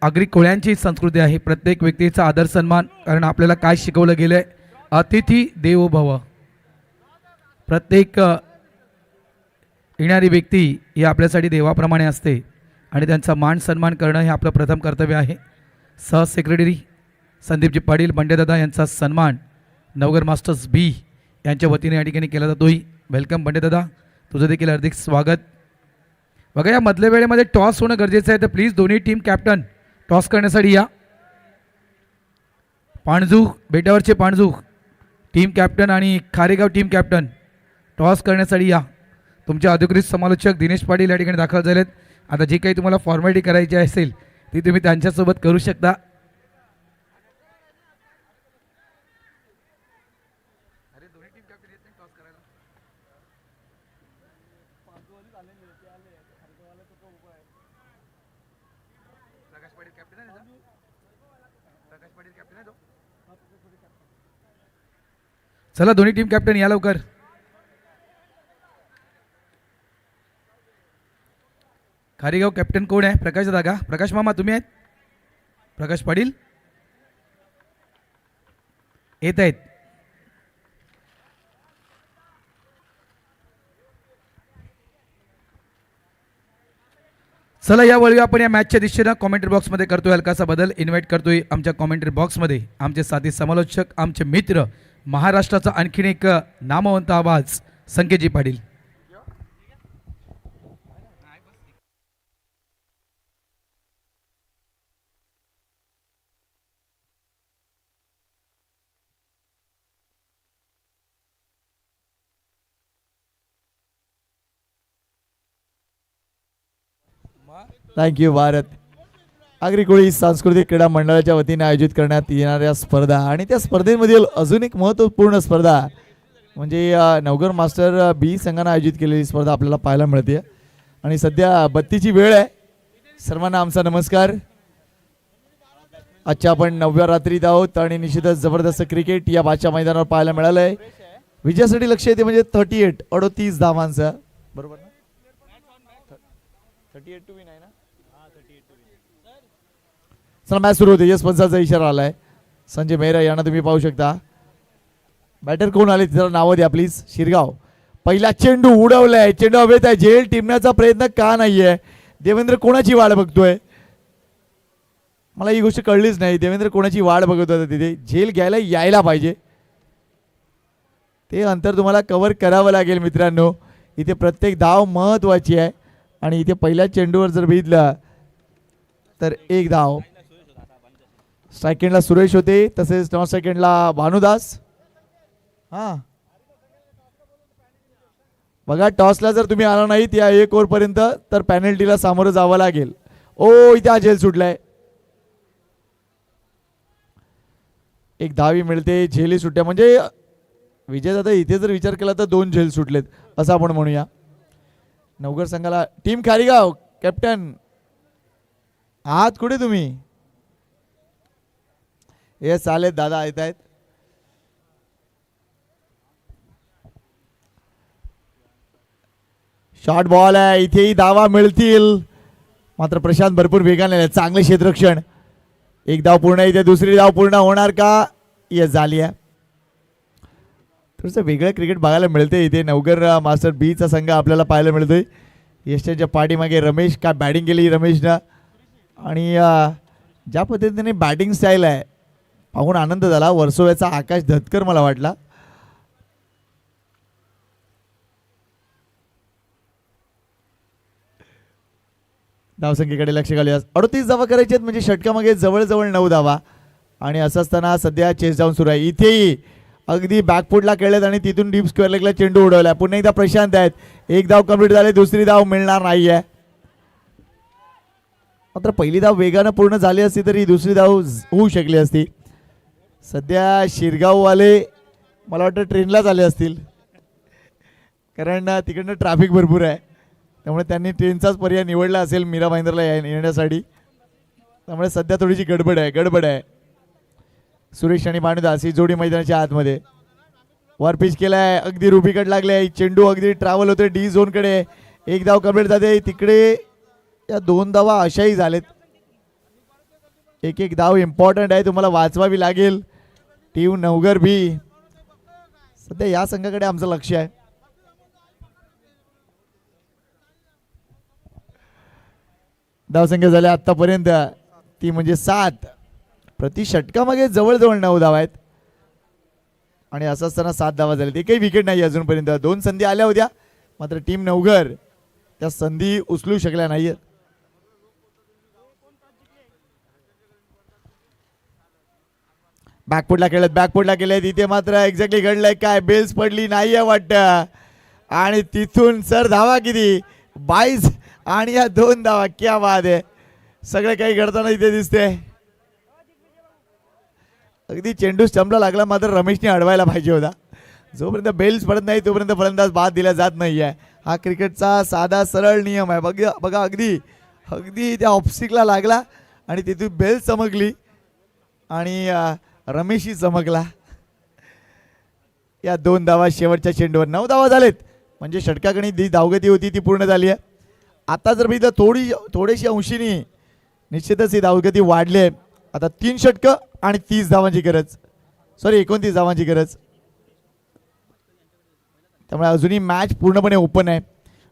आगरी कोळ्यांची संस्कृती आहे. प्रत्येक व्यक्तीचा आदर सन्मान, कारण आपल्याला काय शिकवलं गेलंय, अतिथी देवो भव. प्रत्येक येणारी व्यक्ती ही आपल्यासाठी देवाप्रमाणे असते आणि त्यांचा मान सन्मान करणं हे आपलं प्रथम कर्तव्य आहे. सहसेक्रेटरी संदीपजी पाटील, बंडेदादा यांचा सन्मान नवगर मास्टर्स बी यांच्या वतीने या ठिकाणी केला जातोय. वेलकम बंडेदादा, तुझं देखील हार्दिक स्वागत. बघा, या मधल्या वेळेमध्ये टॉस होणं गरजेचं आहे, तर प्लीज दोन्ही टीम कॅप्टन टॉस करण्यासाठी या. पाणजू, बेटावरचे पाणजू टीम कॅप्टन आणि खारेगाव टीम कॅप्टन टॉस करण्यासाठी या. तुमचे अधिकृत समालोचक दिनेश पाटील या ठिकाणी दाखल झालेत. आता जी काही तुम्हाला फॉर्मॅलिटी करायची असेल ती तुम्ही त्यांच्यासोबत करू शकता. चला, दोन्ही टीम कॅप्टन या लवकर. खारेगाव कॅप्टन कोण आहे? प्रकाश दादा, प्रकाश मामा तुम्ही आहेत? प्रकाश पाटील येत आहेत. चला, यावेळी आपण या मॅचच्या दिशेनं कॉमेंट्री बॉक्समध्ये करतोय हलकासा बदल. इन्व्हाइट करतोय आमच्या कॉमेंट्री बॉक्समध्ये आमचे साथी समालोचक, आमचे मित्र, महाराष्ट्राचा आणखीन एक नामवंत आवाज संकेतजी पाटील. थँक्यू भारत. आगरी कोळी सांस्कृतिक क्रीडा मंडळाच्या वतीने आयोजित करण्यात येणाऱ्या स्पर्धा आणि त्या स्पर्धेमधील अजून एक महत्त्वपूर्ण स्पर्धा म्हणजे नवगर मास्टर बी संघाने आयोजित केलेली स्पर्धा आपल्याला पाहायला मिळते. आणि सध्या बत्तीची वेळ आहे. सर्वांना आमचा नमस्कार. आजच्या आपण 9व्या रात्रीत आहोत आणि निश्चितच जबरदस्त क्रिकेट या बादशा मैदानावर पाहायला मिळालं आहे. विजयासाठी लक्ष येते म्हणजे 38 धावांचं, बरोबर ना? 38 to win आहे ना? चला, मॅच सुरू होते. यश पंचाचा इशारा आलाय. संजय मेहरा यांना तुम्ही पाहू शकता. बॅटर कोण आले जरा नावं द्या प्लीज. शिरगाव. पहिला चेंडू उडवलाय, चेंडू हवेत आहे. झेल टिपण्याचा प्रयत्न का नाहीये? देवेंद्र कोणाची वाट बघतोय? मला ही गोष्ट कळलीच नाही. देवेंद्र कोणाची वाट बघत होता तिथे? झेल घ्यायला यायला पाहिजे. ते अंतर तुम्हाला कव्हर करावं लागेल मित्रांनो. इथे प्रत्येक धाव महत्वाची आहे आणि इथे पहिल्या चेंडूवर जर बघितलं तर एक धाव. सेकंडला सुरेश होते, तसेच नॉन सेकंडला भानुदास. हा बघा, टॉसला जर तुम्ही आला नाहीत या 1 ओव्हर पर्यंत तर पॅनल्टीला सामोरं जावं लागेल. ओ, इथे हा झेल सुटलाय. एक धावी मिळते, झेली सुट्ट्या म्हणजे विजय दादा इथे जर विचार केला तर 2 झेल सुटलेत असं आपण म्हणूया. नवगर संघाला टीम खारीगाव कॅप्टन आहात कुठे तुम्ही? हे चालेत दादा येत आहेत. शॉर्ट बॉल आहे, इथेही धावा मिळतील. मात्र प्रशांत भरपूर वेगाने, चांगले क्षेत्ररक्षण. एक धाव पूर्ण, इथे दुसरी धाव पूर्ण होणार का? यस, झाली आहे. थोडंसं वेगळं क्रिकेट बघायला मिळते इथे. नवगर मास्टर बीचा संघ आपल्याला पाहायला मिळतोय. यशच्या पाठीमागे रमेश, काय बॅटिंग केली रमेशनं. आणि ज्या पद्धतीने बॅटिंग स्टाईल आहे पाहून आनंद झाला. वर्सोव्याचा आकाश धतकर मला वाटला. धावसंख्येकडे लक्ष घालूया. 38 धावा करायचे आहेत म्हणजे षटकामागे जवळजवळ 9 धावा. आणि असं असताना सध्या चेस डाऊन सुरू आहे. इथेही अगदी बॅकफुटला खेळलेत आणि तिथून डीप स्क्वेअर लेगला चेंडू उडवला. पुन्हा एकदा प्रशांत आहेत. एक धाव कंप्लीट झाले, दुसरी धाव मिळणार नाही आहे. मात्र पहिली धाव वेगानं पूर्ण झाली असती तरी दुसरी धाव होऊ शकली असती. सध्या शिरगाववाले मला वाटतं ट्रेनलाच आले असतील, कारण तिकडनं ट्रॅफिक भरपूर आहे. त्यामुळे त्यांनी ट्रेनचाच पर्याय निवडला असेल मीरा भाईंदरला येण्यासाठी. त्यामुळे सध्या थोडीशी गडबड आहे. सुरेश आणि भानुदास ही जोडी मैदानाच्या आतमध्ये वर पिच केलाय. अगदी रुबीकड लागले. चेंडू अगदी ट्रॅव्हल होते डी झोनकडे. एक धाव कंप्लीट जाते. तिकडे या 2 धावा अशाही झालेत. एक धाव इम्पॉर्टंट आहे, तुम्हाला वाचवावी लागेल. टीम नवघर भी सध्या या संघाकडे आमचं लक्ष आहे. धावसंख्या झाल्या आतापर्यंत ती म्हणजे 7. प्रति षटकामागे जवळजवळ 9 धावा आहेत. आणि असं असताना 7 धावा झाल्या. एकही विकेट नाही अजूनपर्यंत. 2 संधी आल्या होत्या, मात्र टीम नवघर त्या संधी उचलू शकल्या नाहीयेत. बॅकफुटला केलेत. इथे मात्र एक्झॅक्टली घडलंय काय, बेल्स पडली नाहीये वाटतं. आणि तिथून सर धावा किती, 22 आणि या 2 धावा. क्या बात आहे. सगळे काही घडताना इथे दिसते. अगदी चेंडू स्टंपला लागला, मात्र रमेशने अडवायला पाहिजे होता. जोपर्यंत बेल्स पडत नाही तोपर्यंत फलंदाज बाद दिला जात नाही आहे. हा क्रिकेटचा साधा सरळ नियम आहे. बघा अगदी त्या ऑप्सिकला लागला आणि तिथून बेल्स चमकली आणि रमेशही चमकला. या 2 धावा शेवटच्या चेंडूवर. 9 धावा झालेत, म्हणजे षटकागणी जी धावगती होती ती पूर्ण झाली आहे. आता जर मी थोडीशी अंशीनी निश्चितच ही धावगती वाढली आहे. आता 3 षटकं आणि 30 धावांची गरज, 29 धावांची गरज. त्यामुळे अजूनही मॅच पूर्णपणे ओपन आहे.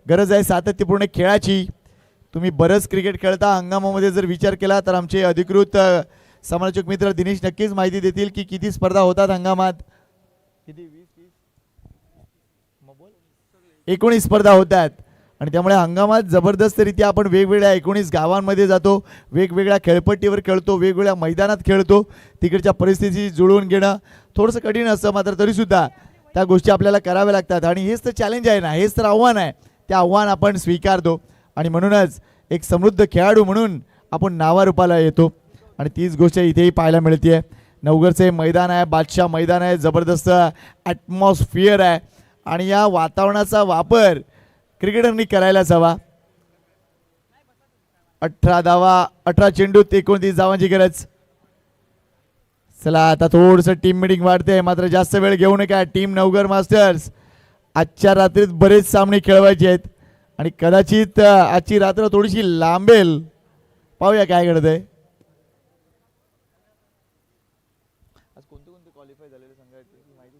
गरज आहे सातत्यपूर्ण खेळाची. तुम्ही बरंच क्रिकेट खेळता. हंगामामध्ये जर विचार केला तर आमचे अधिकृत समालोचक मित्र दिनेश नक्कीच माहिती देतील की किती स्पर्धा होतात हंगामात. किती 19 स्पर्धा होतात. आणि त्यामुळे हंगामात जबरदस्तरित्या आपण वेगवेगळ्या 19 गावांमध्ये जातो, वेगवेगळ्या खेळपट्टीवर खेळतो, वेगवेगळ्या मैदानात खेळतो. तिकडच्या परिस्थिती जुळवून घेणं थोडंसं कठीण असतं, मात्र तरीसुद्धा त्या गोष्टी आपल्याला कराव्या लागतात. आणि हेच तर चॅलेंज आहे ना, हेच तर आव्हान आहे. ते आव्हान आपण स्वीकारतो आणि म्हणूनच एक समृद्ध खेळाडू म्हणून आपण नावारूपाला येतो. आणि तीच गोष्ट इथेही पाहायला मिळते. नवघरचे मैदान आहे, बादशाह मैदान आहे, जबरदस्त ॲटमॉस्फिअर आहे. आणि या वातावरणाचा वापर क्रिकेटरनी करायलाच हवा. 18 धावा, 18 चेंडूत 29 धावांची गरज. चला आता थोडंसं टीम मिटिंग वाढते, मात्र जास्त वेळ घेऊ नका. टीम नवघर मास्टर्स आजच्या रात्रीत बरेच सामने खेळवायचे आहेत आणि कदाचित आजची रात्र थोडीशी लांबेल. पाहूया काय घडतंय. क्वालिफाय झालेले संघाची माहिती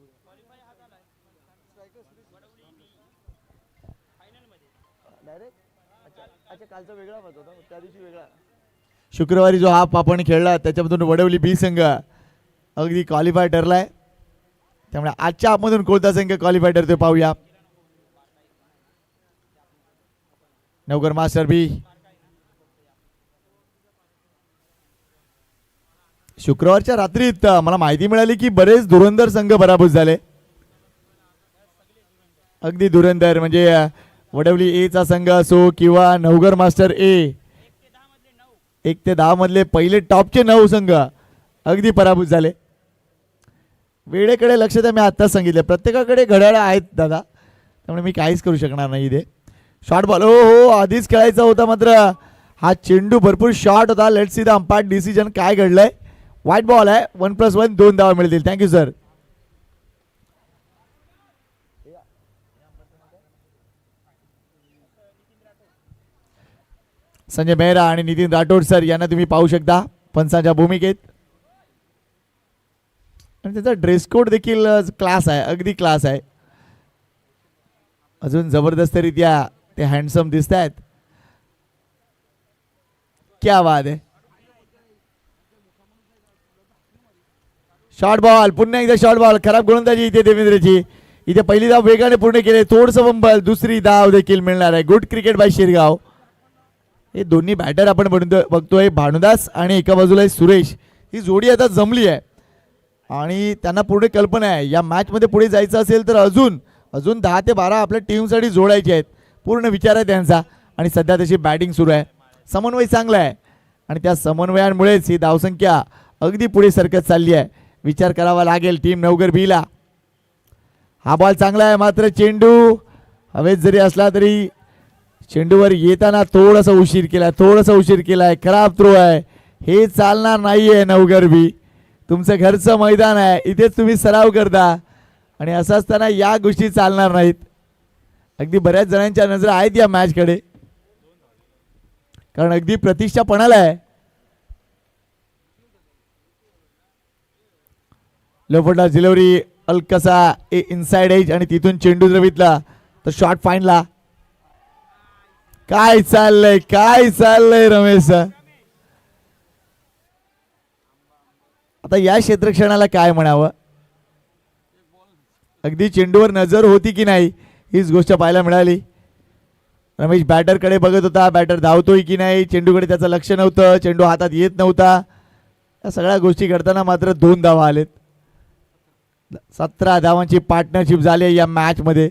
कालचा वेगळा होता, त्या दिवशी वेगळा. शुक्रवारी जो हाफ आपण खेळला त्याच्यामधून वडवली बी संघ अगदी क्वालिफाय ठरलाय. त्यामुळे आजच्या हाफमधून कोणता संघ क्वालिफाय ठरतोय पाहूया. नवघर मास्टर बी. शुक्रवारच्या रात्रीत मला माहिती मिळाली की बरेच धुरंधर संघ पराभूत झाले. अगदी धुरंधर म्हणजे वडवली ए चा संघ असो किंवा नवघर मास्टर ए. 1 ते 10 मधले पहिले टॉपचे 9 संघ अगदी पराभूत झाले. वेळेकडे लक्ष द्या. मी आत्ताच सांगितले प्रत्येकाकडे घड्याळ आहेत दादा, त्यामुळे मी काहीच करू शकणार नाही इथे. शॉर्ट बॉल हो आधीच खेळायचा होता, मात्र हा चेंडू भरपूर शॉर्ट होता. Let's see the umpire decision काय घडलंय. व्हाईट बॉल आहे. 1+1 2 धावा मिळतील. Thank you sir. संजय मेहरा आणि नितीन राठोड सर यांना तुम्ही पाहू शकता पंचांच्या भूमिकेत. आणि त्याचा ड्रेस कोड देखील क्लास आहे, अगदी क्लास आहे. अजून जबरदस्तरित्या ते हँडसम दिसत आहेत. क्या बात आहे. शॉर्ट बॉल, पुन्हा एकदा शॉर्ट बॉल. खराब गोलंदाजी इथे देवेंद्रची. इथे पहिली धाव वेगाने पूर्ण केले, थोडंसं बंबल. दुसरी धाव देखील मिळणार आहे. Good cricket bye Shirgaon. हे दोन्ही बॅटर आपण बघतोय भानुदास आणि एका बाजूला सुरेश. ही जोडी आता जमली आहे आणि त्यांना पूर्ण कल्पना आहे या मॅचमध्ये पुढे जायचं असेल तर अजून अजून 10 ते 12 आपल्या टीमसाठी जोडायचे आहेत. पूर्ण विचार आहे त्यांचा आणि सध्या तशी बॅटिंग सुरू आहे. समन्वय चांगला आहे आणि त्या समन्वयांमुळेच ही धावसंख्या अगदी पुढे सरकत चालली आहे. विचार करावा लागेल टीम नवगर बीला. हा बॉल चांगला आहे मात्र चेंडू हवेत जरी असला तरी चेंडूवर येताना थोडासा उशीर केलाय. खराब थ्रो आहे. हे चालणार नाहीये नवगर बी. तुमचं घरचं मैदान आहे, इथेच तुम्ही सराव करता आणि असं असताना या गोष्टी चालणार नाहीत. अगदी बऱ्याच जणांच्या नजर आहेत या मॅचकडे कारण अगदी प्रतीक्षा पणाला आहे. लोफंडा डिलिव्हरी अलकसा इनसाइड एज आणि तिथून चेंडू द्रवितला तर शॉट फाईनला. काय चाललंय रमेश. आता या क्षेत्रक्षणाला काय म्हणावं. अगदी चेंडूवर नजर होती की नाही हीच गोष्ट पाहायला मिळाली. रमेश बॅटरकडे बघत होता. बॅटर धावतोय की नाही चेंडूकडे त्याचं लक्ष नव्हतं. चेंडू हातात येत नव्हता. या सगळ्या गोष्टी करताना मात्र 2 धावा आलेत. 17 धावांची पार्टनरशिप झाली या मॅच मध्ये.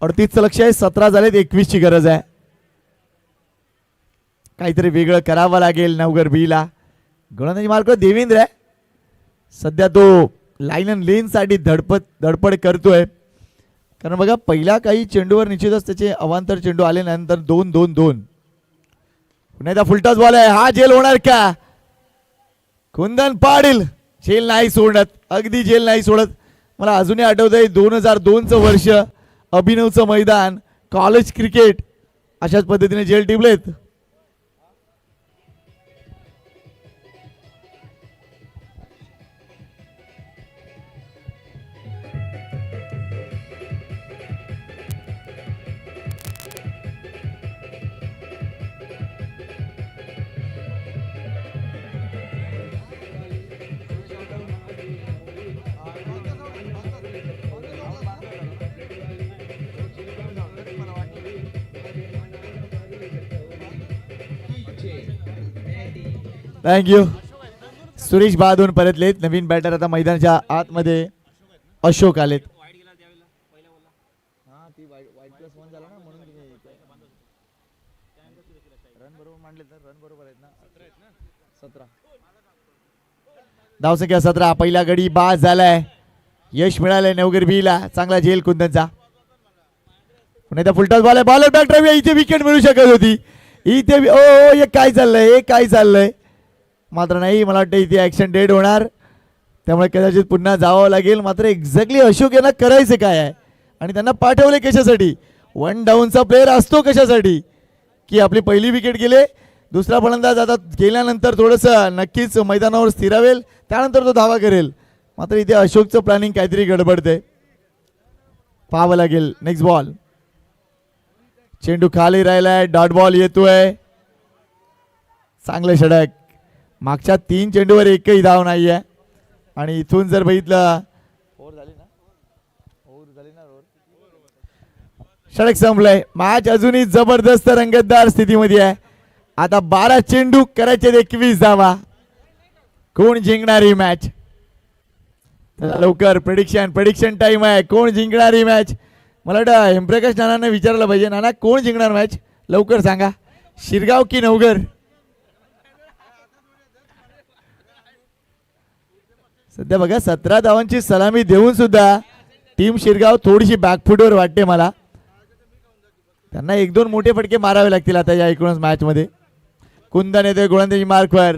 38चं लक्ष आहे. 17 झालेत. 21ची गरज आहे. काहीतरी वेगळं करावं लागेल नवगर बीला. गोलंदाजी मार्क देवेंद्र आहे सध्या. तो लाईन अँड लेन साठी धडपड करतोय कारण बघा पहिल्या काही चेंडूवर निश्चितच त्याचे अवांतर चेंडू आले नंतर 2-2-2. पुन्हा एकदा फुलटॉस बॉल आहे. हा झेल होणार का. कुंदन पाटील झेल नाही सोडत. अगदी झेल नाही सोडत. मला अजूनही आठवतंय 2002चं वर्ष. अभिनवचं मैदान कॉलेज क्रिकेट अशाच पद्धतीने झेल टिपलेत. थँक्यू. सुरेश बहादूर परतलेत. नवीन बॅटर आता मैदानाच्या आतमध्ये अशोक आलेत. धावसंख्या 17. पहिला गडी बाद झालाय. यश मिळालंय नवगर बीला. चांगला झेल कुंदनचा. पुन्हा त्या फुलटॉस बॉल आहे. Bowler back drive. इथे विकेट मिळू शकत होती. इथे हे काय चाललंय मात्र नाही. मला वाटतं इथे ऍक्शन डेड होणार त्यामुळे कदाचित पुन्हा जावं लागेल. मात्र एक्झॅक्टली अशोक यांना करायचं काय आहे आणि त्यांना पाठवले कशासाठी. 1 डाऊनचा प्लेअर असतो कशासाठी की आपली पहिली विकेट गेले. दुसरा फलंदाज आता गेल्यानंतर थोडंसं नक्कीच मैदानावर स्थिरावेल त्यानंतर तो धावा करेल. मात्र इथे अशोकचं प्लॅनिंग काहीतरी गडबडते. पाहावं लागेल. Next ball. चेंडू खाली राहिलाय. डॉट बॉल येतोय. चांगलं षटक. मागच्या 3 चेंडूवर एकही धाव नाही आहे आणि इथून जर बघितलं षटक संपलंय. मॅच अजूनही जबरदस्त रंगतदार स्थितीमध्ये आहे. आता 12 चेंडू करायचे 21 धावा. कोण जिंकणार ही मॅच. लवकर प्रेडिक्शन टाइम आहे. कोण जिंकणार ही मॅच. मला वाटतं हेमप्रकाश नानांना विचारलं पाहिजे. नाना कोण जिंकणार मॅच लवकर सांगा. शिरगाव की नवगर. सध्या बघा 17 धावांची सलामी देऊन सुद्धा टीम शिरगाव थोडीशी बॅकफुटवर वाटते मला. त्यांना 1-2 मोठे फटके मारावे लागतील आता या एकूणच मॅच मध्ये. कुंदन येतोय गोलंदाजी मार्कवर.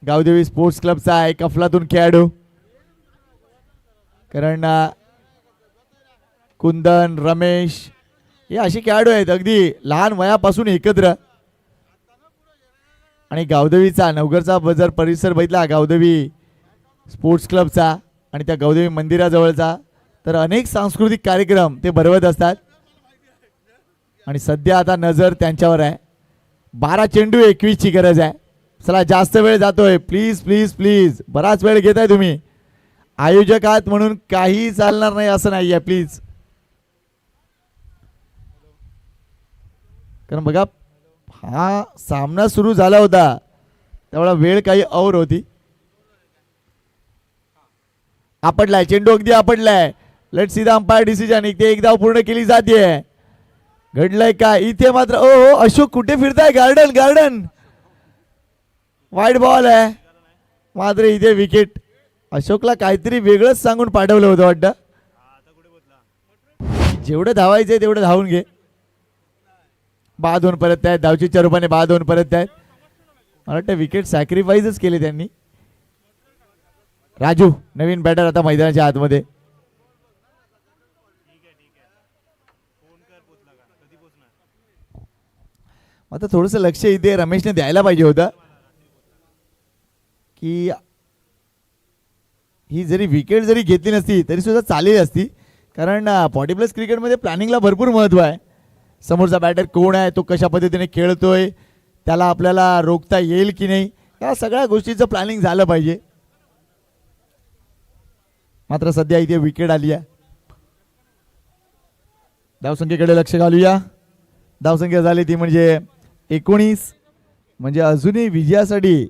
गावदेवी स्पोर्ट्स क्लबचा एक अफलातून खेळाडू कारण कुंदन रमेश हे असे खेळाडू आहेत अगदी लहान वयापासून एकत्र. आणि गावदेवीचा नवगरचा जर परिसर बघितला गावदेवी स्पोर्ट्स क्लबचा आणि त्या गावदेवी मंदिराजवळचा तर अनेक सांस्कृतिक कार्यक्रम ते भरवत असतात आणि सध्या आता नजर त्यांच्यावर आहे. 12 चेंडू 21ची गरज आहे. चला जास्त वेळ जातोय. प्लीज बराच वेळ घेताय तुम्ही. आयोजक आहात म्हणून काही चालणार नाही असं नाही आहे. प्लीज कारण बघा हा सामना सुरू झाला होता तेवढा वेळ काही और होती. आपटलाय चेंडू, अगदी आपटलाय. Let see the umpire decision. इथे एक धाव पूर्ण केली जाते. घडलंय काय इथे मात्र? ओ हो, अशोक कुठे फिरताय? Garden garden. वाईट बॉल आहे मात्र इथे विकेट. अशोकला काहीतरी वेगळंच सांगून पाठवलं होतं वाटतं. जेवढं धावायचंय तेवढं धावून घे. बाद होऊन परत आहेत. धावचीच्या रूपाने बाद होऊन परत आहेत. मला वाटतं विकेट सॅक्रिफाईसच केले त्यांनी. राजू नवीन बॅटर आता मैदानाच्या आतमध्ये. आता थोडस लक्ष इथे रमेशने द्यायला पाहिजे होतं की ही जरी विकेट जरी घेतली नसती तरी सुद्धा चालेल असती. कारण 40+ क्रिकेटमध्ये प्लॅनिंगला भरपूर महत्त्व आहे. समोरचा बॅटर कोण आहे, तो कशा पद्धतीने खेळतोय, त्याला आपल्याला रोखता येईल की नाही, या सगळ्या गोष्टीचं प्लॅनिंग झालं पाहिजे. मात्र सध्या इथे विकेट आली आहे. धावसंख्येकडे लक्ष घालूया. धावसंख्या झाली ती म्हणजे 19. म्हणजे अजूनही विजयासाठी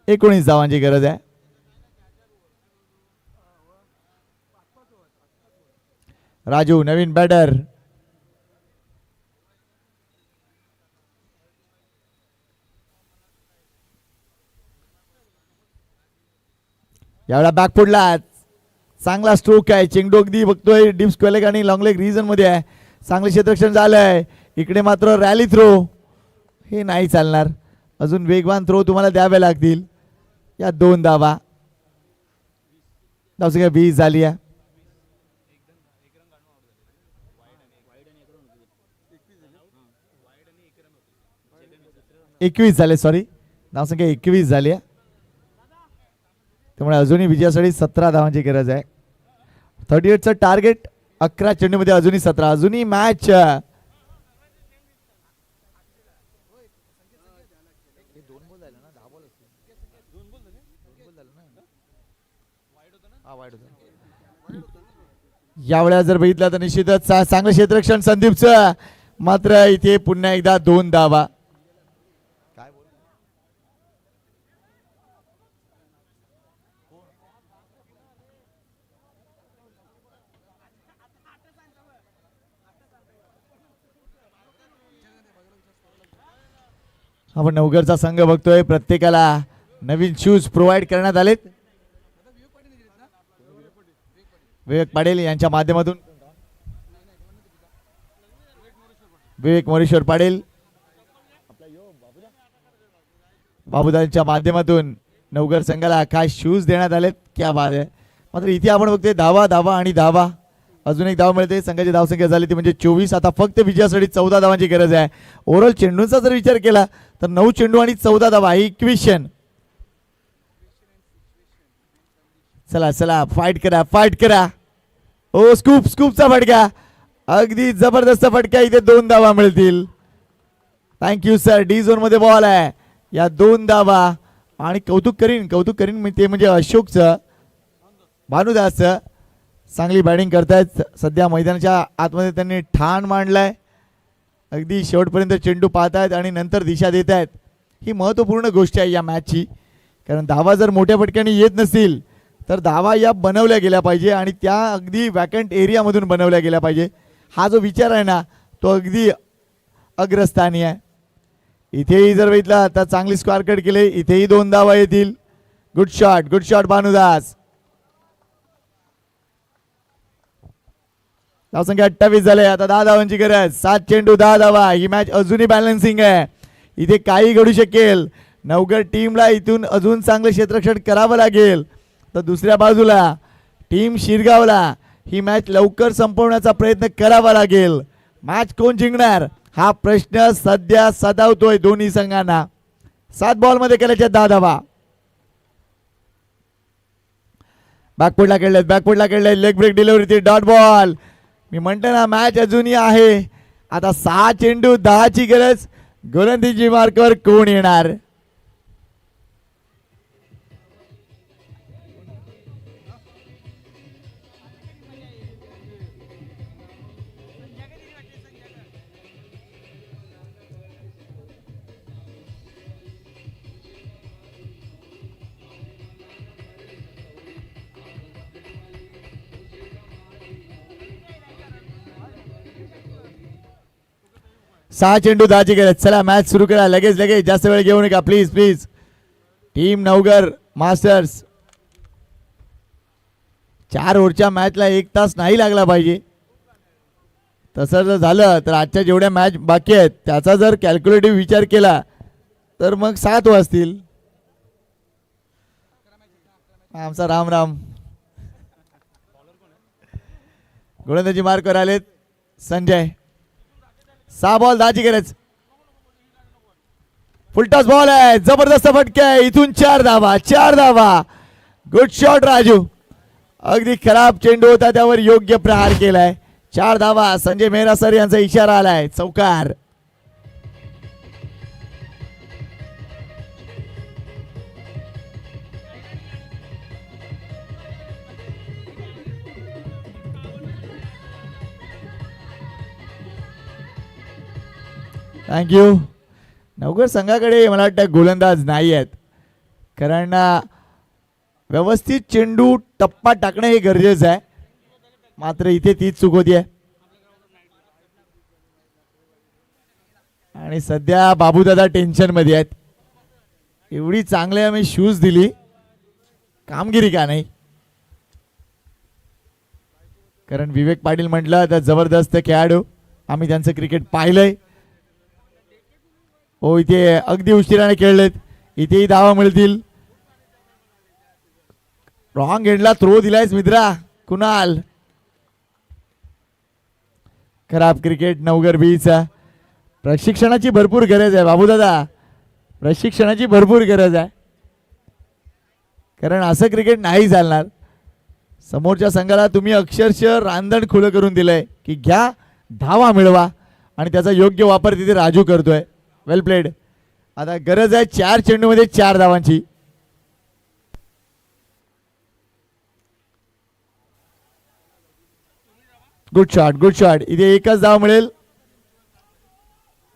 19 धावांची गरज आहे. राजू नवीन बॅटर. यावेळा बॅकफुटला चांगला स्ट्रोक आहे. चेंडू अगदी बघतोय डीप स्क्वेअर लेग आणि लॉंग लेग रिजन मध्ये आहे. चांगले क्षेत्ररक्षण झालंय. इकडे मात्र रॅली थ्रो हे नाही चालणार. अजून वेगवान थ्रो तुम्हाला द्यावे लागतील. या 2 धावा. धावसंख्या 20 झाली आहे. 21 झाले. सॉरी, धावसंख्या 21 झाली आहे. त्यामुळे अजूनही विजयासाठी 17 धावांची गरज आहे. 38चं टार्गेट. 11 चेंडूमध्ये अजूनही 17. अजूनही मॅच यावेळेला जर बघितलं तर निश्चितच चांगलं क्षेत्ररक्षण संदीपचं. मात्र इथे पुन्हा एकदा 2 धावा. आपण नवघरचा संघ बघतोय. प्रत्येकाला नवीन शूज प्रोव्हाइड करण्यात आलेत. विवेक पाटील यांच्या माध्यमातून. विवेक मोरेश्वर पाटील बाबूदांच्या माध्यमातून नवघर संघाला काय शूज देण्यात आलेत. क्या बात आहे. मात्र इथे आपण बघतोय धावा धावा आणि धावा. अजून एक धाव मिळते. संघाची धावसंख्या झाली ती म्हणजे 24. आता फक्त विजयासाठी 14 धावांची गरज आहे. ओव्हरऑल चेंडूंचा जर विचार केला तर 9 चेंडू आणि 14 धावा ही इक्वेशन. चला चला फाईट करा फाईट करा. ओ स्कूपचा फटका. अगदी जबरदस्त फटका. इथे 2 धावा मिळतील. Thank you sir. डी झोन मध्ये बॉल आहे. या 2 धावा. आणि कौतुक करीन ते म्हणजे अशोकचं, भानुदासचं. चांगली बॅटिंग करतायत सध्या. मैदानाच्या आतमध्ये त्यांनी ठाण मांडलाय. अगदी शेवटपर्यंत चेंडू पाहतायत आणि नंतर दिशा देत आहेत. ही महत्त्वपूर्ण गोष्ट आहे या मॅचची. कारण धावा जर मोठ्या फटक्याने येत नसतील तर धावा या बनवल्या गेल्या पाहिजे आणि त्या अगदी वॅकंट एरियामधून बनवल्या गेल्या पाहिजे. हा जो विचार आहे ना तो अगदी अग्रस्थानी आहे. इथेही जर बघितलं तर चांगली स्क्वेअर कट केले. इथेही 2 धावा येतील. Good shot Bhanudas. धावसंख्या 28 झाले. आता 10 धावांची गरज. 7 चेंडू 10 धावा. ही मॅच अजूनही बॅलन्सिंग आहे. इथे काही घडू शकेल. नवघर टीमला इथून अजून चांगलं क्षेत्ररक्षण करावं लागेल. तर दुसऱ्या बाजूला टीम शिरगावला ही मॅच लवकर संपवण्याचा प्रयत्न करावा लागेल. मॅच कोण जिंकणार हा प्रश्न सध्या सतावतोय दोन्ही संघांना. 7 बॉलमध्ये केल्याच्या 10 धावा. बॅकफुटला खेळले. Leg break delivery. Dot ball. मी म्हणतो ना मॅच अजूनही आहे. आता 6 चेंडू 10ची गरज. गोलंदाजी मार्कवर कोण येणार? 6 चेंडू 10ची गरज. चला मॅच सुरू करा लगेच लगेच, जास्त वेळ घेऊ नका please please. Team Navgar masters. 4 ओव्हरच्या मॅचला 1 तास नाही लागला पाहिजे. तसं जर झालं तर आजच्या जेवढ्या मॅच बाकी आहेत त्याचा जर कॅल्क्युलेटिव्ह विचार केला तर मग 7 वाजतील. आमचा राम राम. गोलंदाजी मार्कवर आलेत संजय. 6 बॉल 10ची गरज. फुलटॉस बॉल आहे, जबरदस्त फटके आहे, इथून 4 धावा 4 धावा. Good shot Raju. अगदी खराब चेंडू होता त्यावर योग्य प्रहार केलाय. 4 धावा. संजय मेहरा सर यांचा इशारा आलाय. चौकार. थँक्यू. नवगर संघाकडे मला वाटतं गोलंदाज नाही आहेत, कारण व्यवस्थित चेंडू टप्पा टाकणं हे गरजेचं आहे. मात्र इथे तीच चूक होती आहे. आणि सध्या बाबूदादा टेन्शन मध्ये आहेत. एवढी चांगली आम्ही शूज दिली, कामगिरी का नाही. कारण विवेक पाटील म्हटलं तर जबरदस्त खेळाडू, आम्ही त्यांचं क्रिकेट पाहिलंय. हो इथे अगदी उशिराने खेळलेत. इथेही धावा मिळतील. रॉंग एंडला थ्रो दिलायस मित्रा कुणाल. खराब क्रिकेट नवगर बीचा. प्रशिक्षणाची भरपूर गरज आहे बाबूदादा, प्रशिक्षणाची भरपूर गरज आहे. कारण असं क्रिकेट नाही चालणार. समोरच्या संघाला तुम्ही अक्षरशः रांधण खुलं करून दिलंय की घ्या धावा मिळवा, आणि त्याचा योग्य वापर तिथे राजू करतोय. वेल प्लेड. आता गरज आहे 4 चेंडूमध्ये 4 धावांची. Good shot good shot. इथे एकच धाव मिळेल.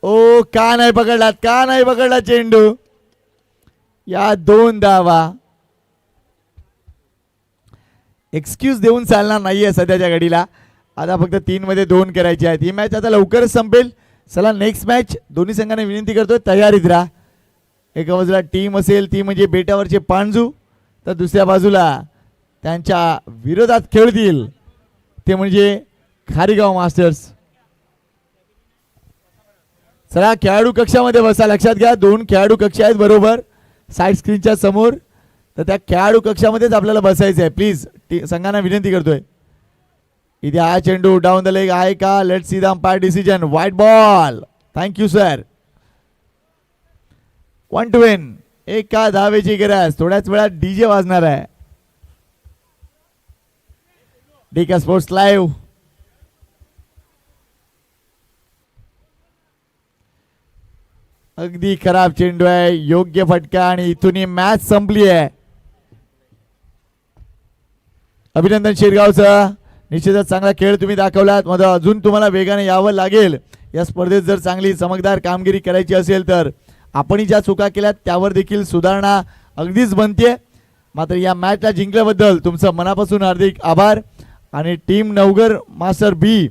ओ का नाही पकडला, का नाही पकडला चेंडू. या 2 धावा. एक्सक्यूज देऊन चालणार नाहीये सध्याच्या घडीला. आता फक्त 3 मध्ये 2 करायचे आहेत. ही मॅच आता लवकरच संपेल. चला नेक्स्ट मॅच. दोन्ही संघांना विनंती करतोय तयारीत राहा. एका बाजूला टीम असेल ती म्हणजे बेटावरचे पांजू, तर दुसऱ्या बाजूला त्यांच्या विरोधात खेळतील ते म्हणजे खारीगाव मास्टर्स. चला खेळाडू कक्षामध्ये बसा. लक्षात घ्या 2 खेळाडू कक्ष आहेत बरोबर साईड स्क्रीनच्या समोर, तर त्या खेळाडू कक्षामध्येच आपल्याला बसायचं आहे. प्लीज संघांना विनंती करतोय. इथे हा चेंडू डाऊन द लेग आहे का. Late see the umpire decision. White ball. Thank you sir. 1 to win. एका धावेची गरज. थोड्याच वेळात डीजे वाजणार आहे. डीका स्पोर्ट्स लाईव्ह. अगदी खराब चेंडू आहे, योग्य फटका, आणि इथून ही मॅच संपली आहे. अभिनंदन शिरगावचं. निश्चितच चांगला खेळ तुम्ही दाखवलात. मग अजून तुम्हाला वेगाने यावं लागेल. या स्पर्धेत जर चांगली चमकदार कामगिरी करायची असेल तर आपणही ज्या चुका केल्यात त्यावर देखील सुधारणा अगदीच बनते. मात्र या मॅचला जिंकल्याबद्दल तुमचं मनापासून हार्दिक आभार. आणि टीम नवगर मास्टर बी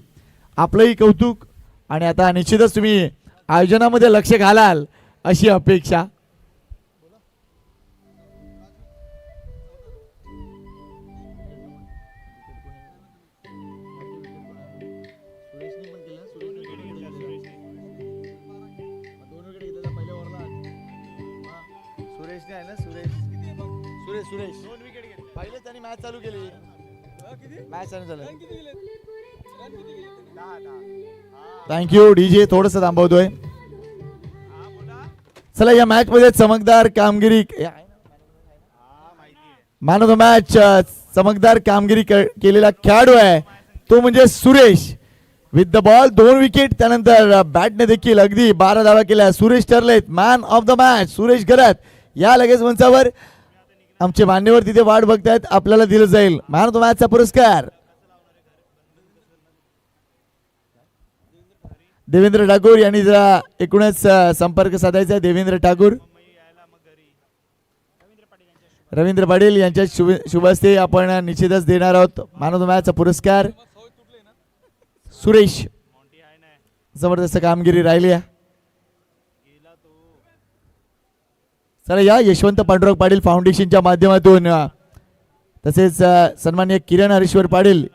आपलंही कौतुक. आणि आता निश्चितच तुम्ही आयोजनामध्ये लक्ष घालाल अशी अपेक्षा. सुरेश पहिलेच त्यांनी मॅच चालू केली. मॅच चालू झालं. थँक्यू. डीजे थोडस थांबवतोय. चला या मॅच मध्ये चमकदार कामगिरी, मॅन ऑफ द मॅच चमकदार कामगिरी केलेला खेळाडू आहे तो म्हणजे Suresh. With the ball 2 wicket. त्यानंतर बॅटने देखील अगदी 12 धावा केल्या. सुरेश ठरलेत man of the match. Suresh गरत या लगेच मंचावर. आमचे मान्यवर तिथे वाट बघतायत, आपल्याला दिलं जाईल मॅन ऑफ द मॅचचा पुरस्कार. देवेंद्र ठाकूर यांनी जरा एकूणच संपर्क साधायचा आहे. देवेंद्र ठाकूर, रवींद्र पाटील यांच्या शुभ हस्ते आपण निश्चितच देणार आहोत मॅन ऑफ द मॅचचा पुरस्कार. सुरेश जबरदस्त कामगिरी राहिली आहे. चला या यशवंत पांडुरंग पाटील फाउंडेशनच्या माध्यमातून तसेच सन्माननीय किरण हरीश्वर पाटील